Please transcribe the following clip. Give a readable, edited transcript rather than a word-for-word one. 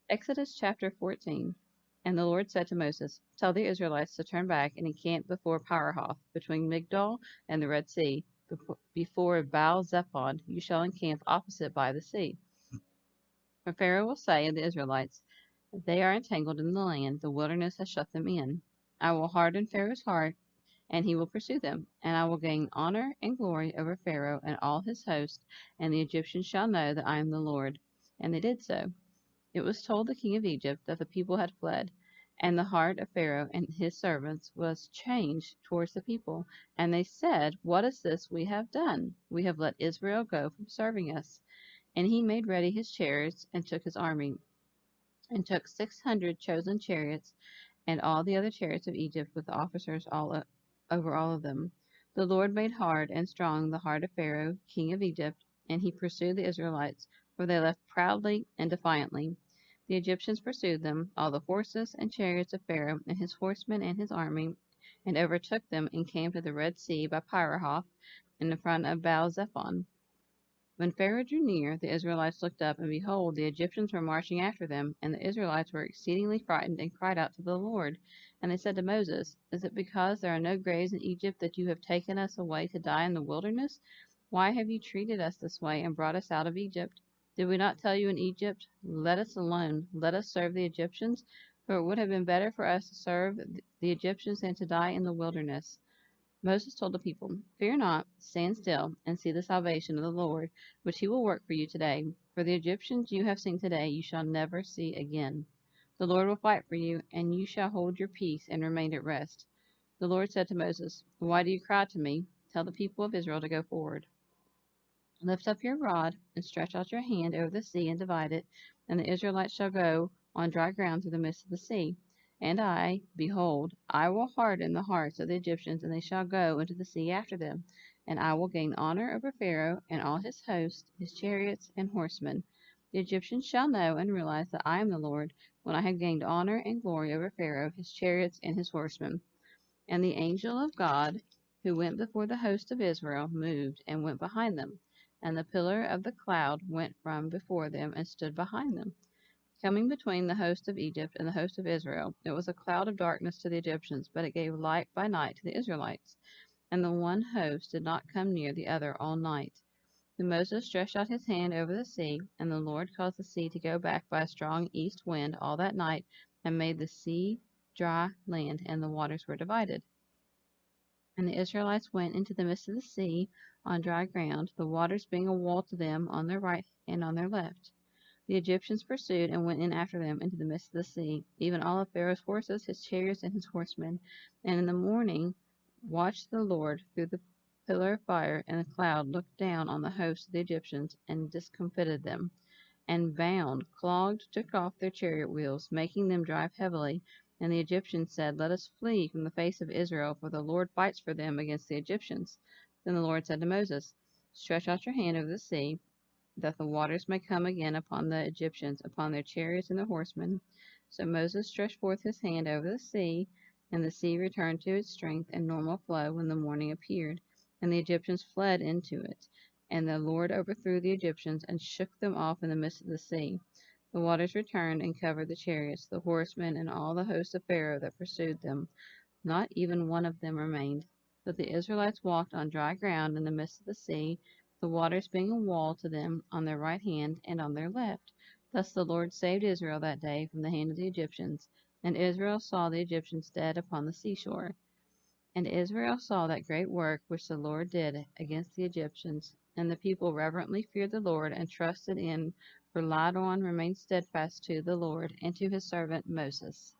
Exodus chapter 14. And the Lord said to Moses, Tell the Israelites to turn back and encamp before Pirahoth, between Migdol and the Red Sea. Before Baal Zephon you shall encamp opposite by the sea. For Pharaoh will say of the Israelites, They are entangled in the land, the wilderness has shut them in. I will harden Pharaoh's heart, and he will pursue them, and I will gain honor and glory over Pharaoh and all his host, and the Egyptians shall know that I am the Lord. And they did so. It was told the king of Egypt that the people had fled, and the heart of Pharaoh and his servants was changed towards the people. And they said, What is this we have done? We have let Israel go from serving us. And he made ready his chariots and took his army, and took 600 chosen chariots and all the other chariots of Egypt with officers over all of them. The Lord made hard and strong the heart of Pharaoh, king of Egypt, and he pursued the Israelites, for they left proudly and defiantly. The Egyptians pursued them, all the horses and chariots of Pharaoh, and his horsemen and his army, and overtook them and camped at the Red Sea by Pirahoth, in the front of Baal Zephon. When Pharaoh drew near, the Israelites looked up, and behold, the Egyptians were marching after them, and the Israelites were exceedingly frightened and cried out to the Lord. And they said to Moses, Is it because there are no graves in Egypt that you have taken us away to die in the wilderness? Why have you treated us this way and brought us out of Egypt? Did we not tell you in Egypt, Let us alone, let us serve the Egyptians? For it would have been better for us to serve the Egyptians than to die in the wilderness. Moses told the people, Fear not, stand still, and see the salvation of the Lord, which he will work for you today. For the Egyptians you have seen today you shall never see again. The Lord will fight for you, and you shall hold your peace and remain at rest. The Lord said to Moses, Why do you cry to me? Tell the people of Israel to go forward. Lift up your rod, and stretch out your hand over the sea, and divide it, and the Israelites shall go on dry ground through the midst of the sea. And I, behold, I will harden the hearts of the Egyptians, and they shall go into the sea after them. And I will gain honor over Pharaoh and all his host, his chariots and horsemen. The Egyptians shall know and realize that I am the Lord, when I have gained honor and glory over Pharaoh, his chariots, and his horsemen. And the angel of God, who went before the host of Israel, moved and went behind them. And the pillar of the cloud went from before them and stood behind them. Coming between the host of Egypt and the host of Israel, it was a cloud of darkness to the Egyptians, but it gave light by night to the Israelites. And the one host did not come near the other all night. Then Moses stretched out his hand over the sea, and the Lord caused the sea to go back by a strong east wind all that night, and made the sea dry land, and the waters were divided. And the Israelites went into the midst of the sea on dry ground, the waters being a wall to them on their right and on their left. The Egyptians pursued and went in after them into the midst of the sea, even all of Pharaoh's horses, his chariots, and his horsemen. And in the morning watched the Lord through the pillar of fire and the cloud, looked down on the host of the Egyptians, and discomfited them, and bound, clogged, took off their chariot wheels, making them drive heavily. And the Egyptians said, Let us flee from the face of Israel, for the Lord fights for them against the Egyptians. Then the Lord said to Moses, Stretch out your hand over the sea, that the waters may come again upon the Egyptians, upon their chariots and their horsemen. So Moses stretched forth his hand over the sea, and the sea returned to its strength and normal flow when the morning appeared, and the Egyptians fled into it. And the Lord overthrew the Egyptians and shook them off in the midst of the sea. The waters returned and covered the chariots, the horsemen, and all the host of Pharaoh that pursued them. Not even one of them remained. But the Israelites walked on dry ground in the midst of the sea, the waters being a wall to them on their right hand and on their left. Thus the Lord saved Israel that day from the hand of the Egyptians, and Israel saw the Egyptians dead upon the seashore. And Israel saw that great work which the Lord did against the Egyptians, and the people reverently feared the Lord, and trusted in, relied on, remained steadfast to the Lord, and to his servant Moses.